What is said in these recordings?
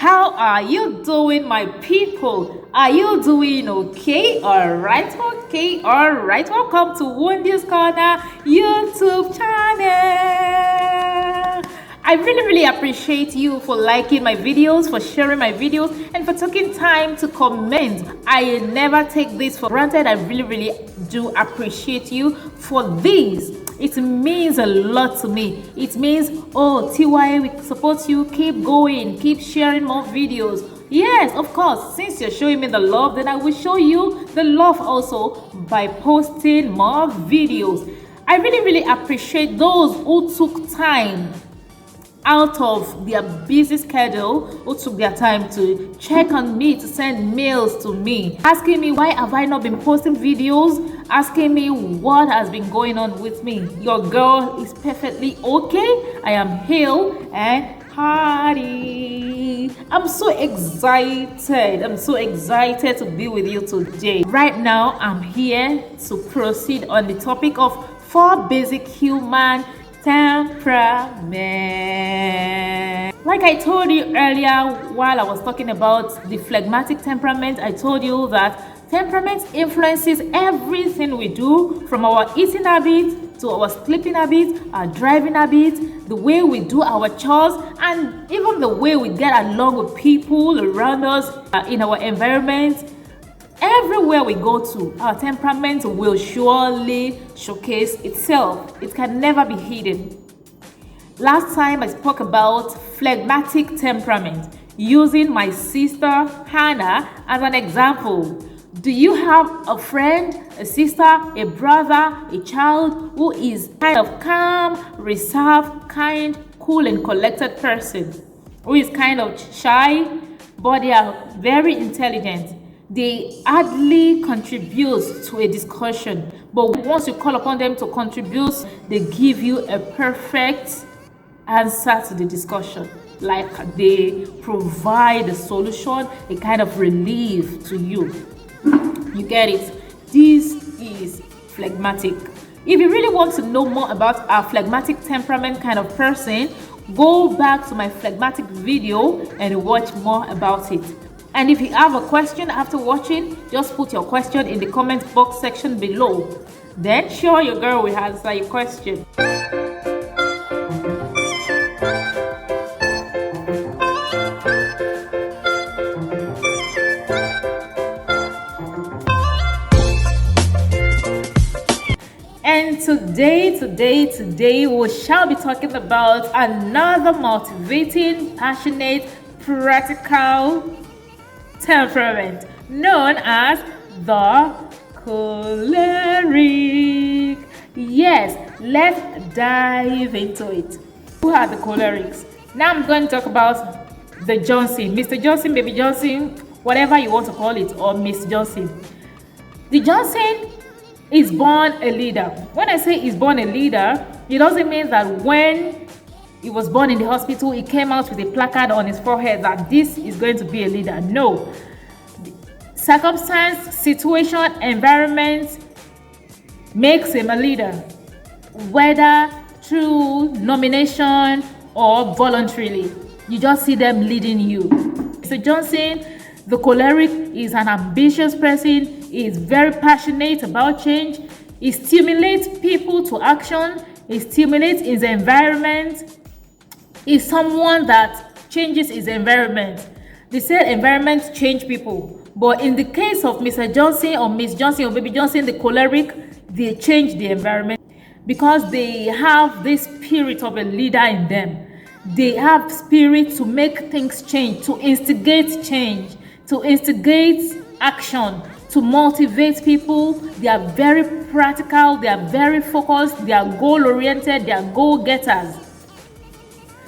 How are you doing, my people? Are you doing okay? Alright. Welcome to Wendy's Corner YouTube channel. I really appreciate you for liking my videos, for sharing my videos, and for taking time to comment. I never take this for granted. I really do appreciate you for this. It means a lot to me. It means, oh, TY, we support you. Keep going. Keep sharing more videos. Yes, of course. Since you're showing me the love, then I will show you the love also by posting more videos. I really appreciate those who took time out of their busy schedule, who took their time to check on me, to send mails to me, asking me why have I not been posting videos, asking me what has been going on with me. Your girl is perfectly okay. I am healed and hearty. I'm so excited to be with you today. Right now, I'm here to proceed on the topic of 4 basic human temperament. Like I told you earlier while I was talking about the phlegmatic temperament, I told you that temperament influences everything we do, from our eating habits to our sleeping habits, our driving habits, the way we do our chores, and even the way we get along with people around us, in our environment. Everywhere we go to, our temperament will surely showcase itself. It can never be hidden. Last time I spoke about phlegmatic temperament using my sister Hannah as an example. Do you have a friend, a sister, a brother, a child who is kind of calm, reserved, kind, cool and collected person, who is kind of shy, but they are very intelligent? They hardly contribute to a discussion, but once you call upon them to contribute, they give you a perfect answer to the discussion. Like they provide a solution, a kind of relief to you. You get it? This is phlegmatic. If you really want to know more about our phlegmatic temperament kind of person, go back to my phlegmatic video and watch more about it. And if you have a question after watching, just put your question in the comment box section below. Then sure, your girl will answer your question. And today we shall be talking about another motivating, passionate, practical temperament known as the choleric. Yes, let's dive into it. Who are the cholerics? Now I'm going to talk about the Johnson, Mr. Johnson, baby Johnson, whatever you want to call it, or Miss Johnson. The Johnson is born a leader. When I say he's born a leader, it doesn't mean that when he was born in the hospital, he came out with a placard on his forehead that this is going to be a leader. No. Circumstance, situation, environment makes him a leader, whether through nomination or voluntarily. You just see them leading you. So Johnson, the choleric, is an ambitious person. He is very passionate about change. He stimulates people to action. He stimulates his environment. Is someone that changes his environment. They say environment change people, but in the case of Mr. Johnson or Miss Johnson or Baby Johnson, the choleric, they change the environment because they have this spirit of a leader in them. They have spirit to make things change, to instigate change, to instigate action, to motivate people. They are very practical. They are very focused. They are goal-oriented. They are goal-getters.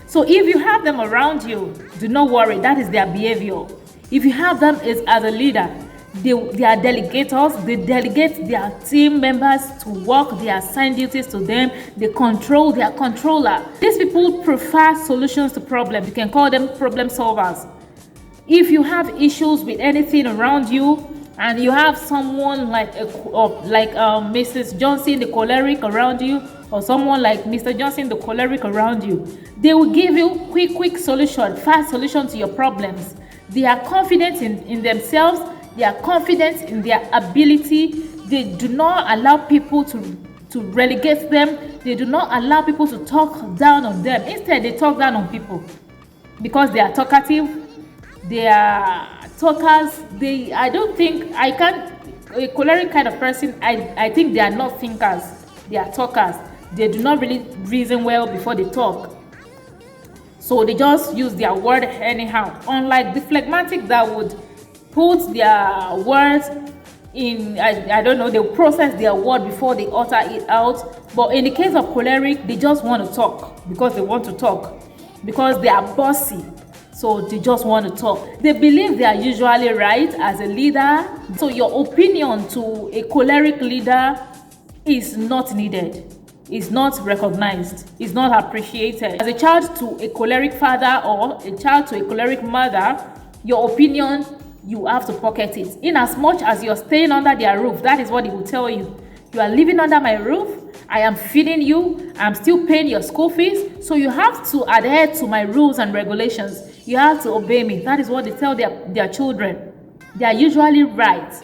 So if you have them around you, do not worry, that is their behavior. If you have them as a leader, they are delegators. They delegate their team members to work. They assign duties to them. They control their controller. These people prefer solutions to problems. You can call them problem solvers. If you have issues with anything around you, and you have someone like Mrs. Johnson, the choleric, around you, or someone like Mr. Johnson, the choleric around you, they will give you quick solution, fast solution to your problems. They are confident in themselves. They are confident in their ability. They do not allow people to relegate them. They do not allow people to talk down on them. Instead, they talk down on people because they are talkative. They are talkers. A choleric kind of person, I think they are not thinkers. They are talkers. They do not really reason well before they talk. So they just use their word anyhow. Unlike the phlegmatic that would put their words in, I don't know, they'll process their word before they utter it out. But in the case of choleric, they just want to talk because they want to talk. Because they are bossy. So they just want to talk. They believe they are usually right as a leader. So your opinion to a choleric leader is not needed. Is not recognized, is not appreciated. As a child to a choleric father or a child to a choleric mother, your opinion, you have to pocket it. In as much as you're staying under their roof, that is what they will tell you. You are living under my roof, I am feeding you, I'm still paying your school fees, so you have to adhere to my rules and regulations. You have to obey me. That is what they tell their children. They are usually right.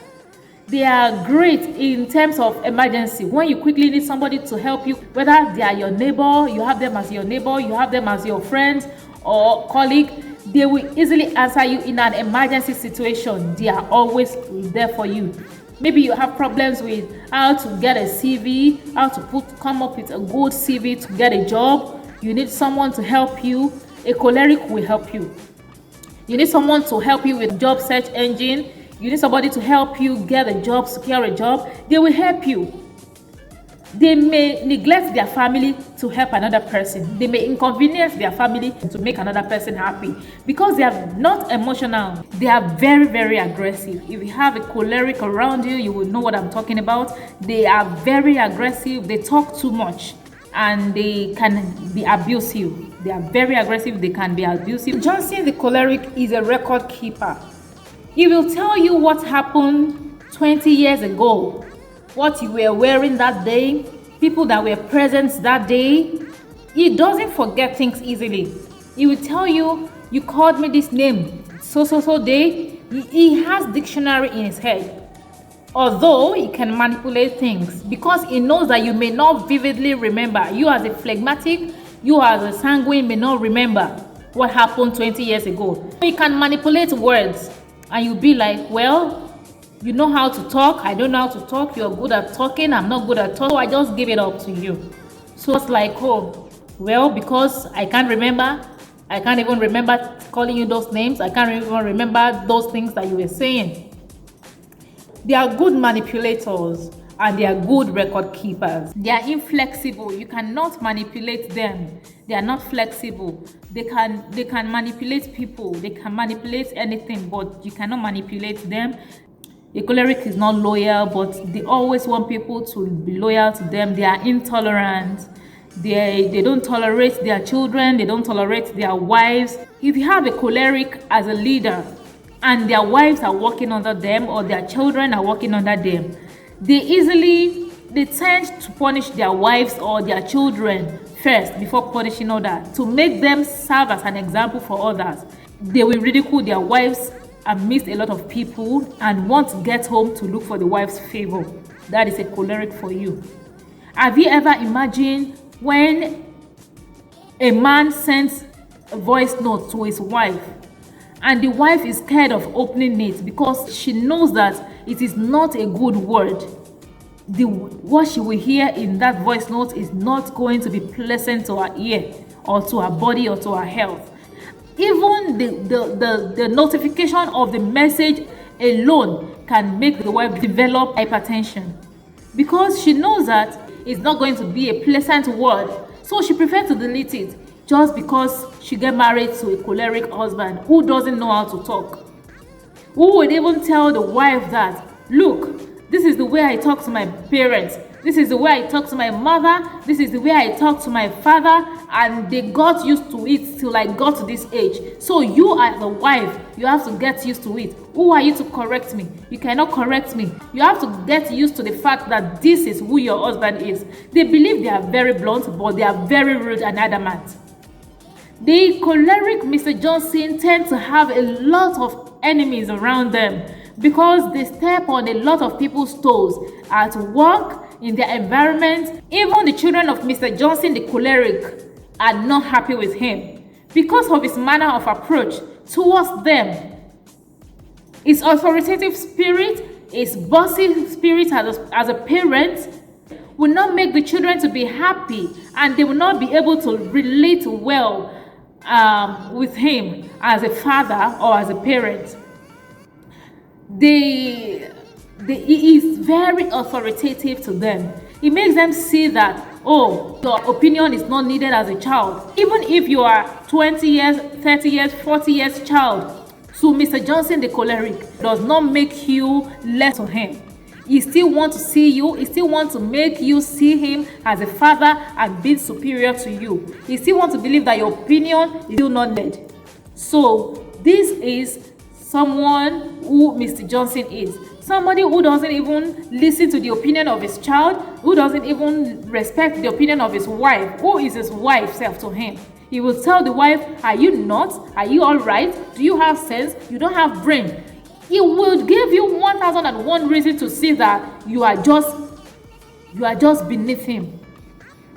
They are great in terms of emergency. When you quickly need somebody to help you, whether they are your neighbor, you have them as your neighbor, you have them as your friend or colleague, they will easily answer you in an emergency situation. They are always there for you. Maybe you have problems with how to get a CV, how to come up with a good CV to get a job. You need someone to help you. A choleric will help you. You need someone to help you with job search engine. You need somebody to help you get a job, secure a job. They will help you. They may neglect their family to help another person. They may inconvenience their family to make another person happy because they are not emotional. They are very aggressive. If you have a choleric around you, you will know what I'm talking about. They are very aggressive. They talk too much and they can be abusive. They are very aggressive. They can be abusive. Johnson the choleric is a record keeper. He will tell you what happened 20 years ago, what you were wearing that day, people that were present that day. He doesn't forget things easily. He will tell you, you called me this name, so day. He has dictionary in his head. Although he can manipulate things because he knows that you may not vividly remember. You as a phlegmatic, you as a sanguine may not remember what happened 20 years ago. He can manipulate words. And you'll be like, well, you know how to talk. I don't know how to talk. You're good at talking. I'm not good at talking. So I just give it up to you. So it's like, oh, well, because I can't remember. I can't even remember calling you those names. I can't even remember those things that you were saying. They are good manipulators and they are good record keepers. They are inflexible. You cannot manipulate them. They are not flexible. They can manipulate people. They can manipulate anything, but you cannot manipulate them. A choleric is not loyal, but they always want people to be loyal to them. They are intolerant. They don't tolerate their children. They don't tolerate their wives. If you have a choleric as a leader and their wives are working under them or their children are working under them, they tend to punish their wives or their children first before punishing others to make them serve as an example for others. They will ridicule their wives and miss a lot of people and want to get home to look for the wife's favor. That is a choleric for you. Have you ever imagined when a man sends a voice note to his wife and the wife is scared of opening it because she knows that it is not a good word? What she will hear in that voice note is not going to be pleasant to her ear or to her body or to her health. Even the notification of the message alone can make the wife develop hypertension because she knows that it's not going to be a pleasant word, so she prefers to delete it just because she get married to a choleric husband who doesn't know how to talk, who would even tell the wife that, look, this is the way I talk to my parents, this is the way I talk to my mother, this is the way I talk to my father, and they got used to it till I got to this age. So you as a wife, you have to get used to it. Who are you to correct me? You cannot correct me. You have to get used to the fact that this is who your husband is. They believe they are very blunt, but they are very rude and adamant. The choleric Mr. Johnson tend to have a lot of enemies around them because they step on a lot of people's toes at work, in their environment. Even the children of Mr. Johnson, the choleric, are not happy with him because of his manner of approach towards them. His authoritative spirit, his bossy spirit as a parent will not make the children to be happy, and they will not be able to relate well with him as a father or as a parent. He is very authoritative to them. He makes them see that, oh, your opinion is not needed as a child. Even if you are 20 years, 30 years, 40 years child, so Mr. Johnson the choleric does not make you less to him. He still wants to see you. He still wants to make you see him as a father and be superior to you. He still wants to believe that your opinion is still not needed. So this is someone who Mr. Johnson is. Somebody who doesn't even listen to the opinion of his child, who doesn't even respect the opinion of his wife. Who is his wife self to him? He will tell the wife, are you not? Are you all right? Do you have sense? You don't have brain. He will give you 1001 reason to see that you are just beneath him.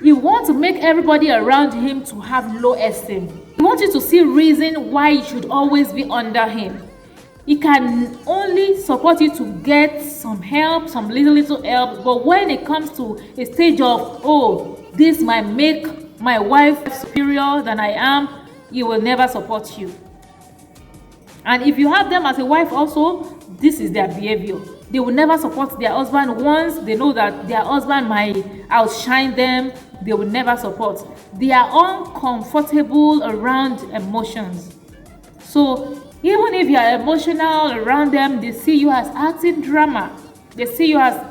He wants to make everybody around him to have low esteem. He wants you to see reason why you should always be under him. He can only support you to get some help, some little help, but when it comes to a stage of, oh, this might make my wife superior than I am, he will never support you. And if you have them as a wife also, this is their behavior. They will never support their husband once they know that their husband might outshine them. They will never support. They are uncomfortable around emotions. So even if you are emotional around them, they see you as acting drama. They see you as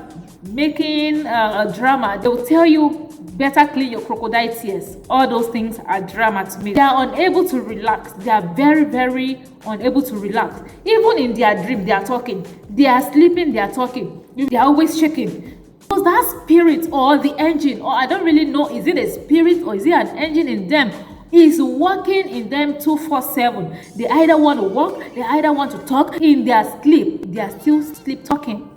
making a drama. They will tell you, better clean your crocodile tears. All those things are drama to me. They are unable to relax. They are very, very unable to relax. Even in their dream, they are talking. They are sleeping, they are talking. They are always shaking. So that spirit or the engine, or I don't really know, is it a spirit or is it an engine in them, is working in them 24/7. They either want to walk, they either want to talk. In their sleep, they are still sleep talking.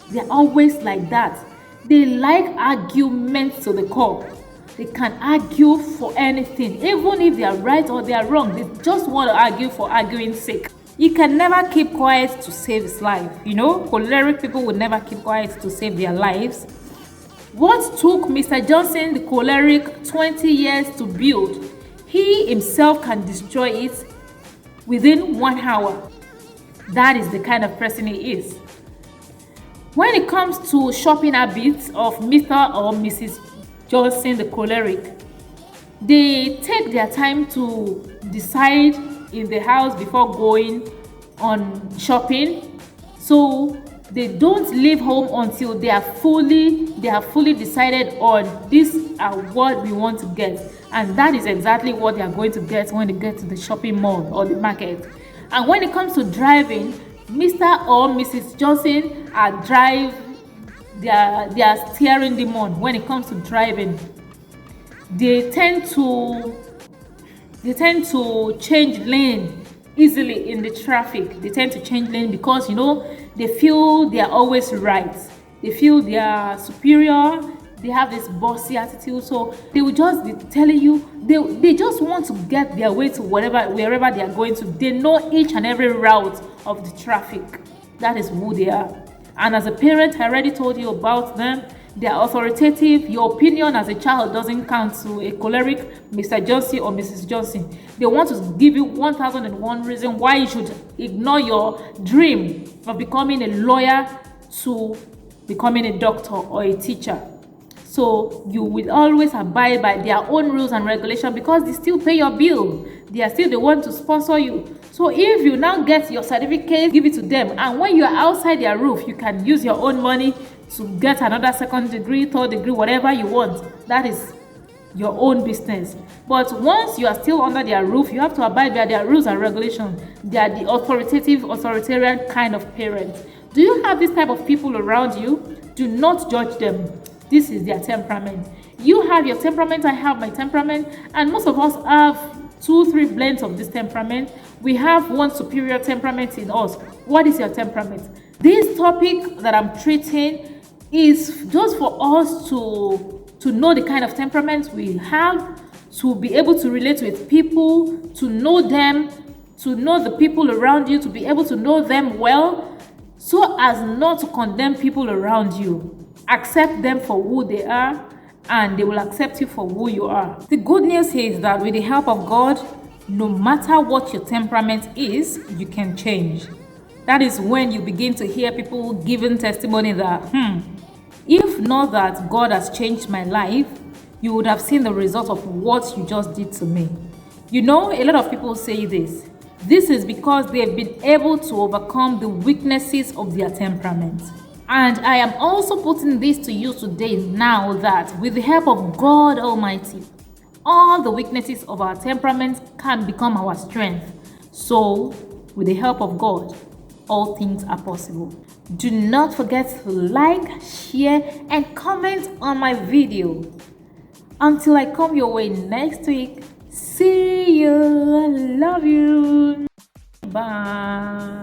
They are always like that. They like arguments to the core. They can argue for anything, even if they are right or they are wrong. They just want to argue for arguing's sake. He can never keep quiet to save his life. You know, choleric people will never keep quiet to save their lives. What took Mr. Johnson, the choleric, 20 years to build, he himself can destroy it within 1 hour. That is the kind of person he is. When it comes to shopping habits of Mr. or Mrs. Johnson, the choleric, they take their time to decide in the house before going on shopping. So they don't leave home until they have fully decided on this are what we want to get, and that is exactly what they are going to get when they get to the shopping mall or the market. And when it comes to driving, Mr. or Mrs. Johnson they are steering demon. When it comes to driving, they tend to change lane easily in the traffic. They tend to change lane because, you know, they feel they are always right. They feel they are superior. They have this bossy attitude, so they will just be telling you they just want to get their way to wherever they are going to. They know each and every route of the traffic. That is who they are. And as a parent, I already told you about them. They are authoritative. Your opinion as a child doesn't count to a choleric Mr. Johnson or Mrs. Johnson. They want to give you 1001 reason why you should ignore your dream of becoming a lawyer to becoming a doctor or a teacher. So you will always abide by their own rules and regulations because they still pay your bill. They are still the one to sponsor you. So if you now get your certificate, give it to them. And when you are outside their roof, you can use your own money to get another 2nd degree, 3rd degree, whatever you want. That is your own business. But once you are still under their roof, you have to abide by their rules and regulations. They are the authoritative, authoritarian kind of parents. Do you have this type of people around you? Do not judge them. This is their temperament. You have your temperament, I have my temperament, and most of us have 2-3 blends of this temperament. We have one superior temperament in us. What is your temperament? This topic that I'm treating is just for us to know the kind of temperament we have, to be able to relate with people, to know them, to know the people around you, to be able to know them well, so as not to condemn people around you. Accept them for who they are, and they will accept you for who you are. The good news is that with the help of God, no matter what your temperament is, you can change. That is when you begin to hear people giving testimony that, if not that God has changed my life, you would have seen the result of what you just did to me. You know, a lot of people say this. This is because they've been able to overcome the weaknesses of their temperament. And I am also putting this to you today now that with the help of God Almighty, all the weaknesses of our temperament can become our strength. So, with the help of God, all things are possible. Do not forget to like, share, and comment on my video. Until I come your way next week, see you. I love you. Bye.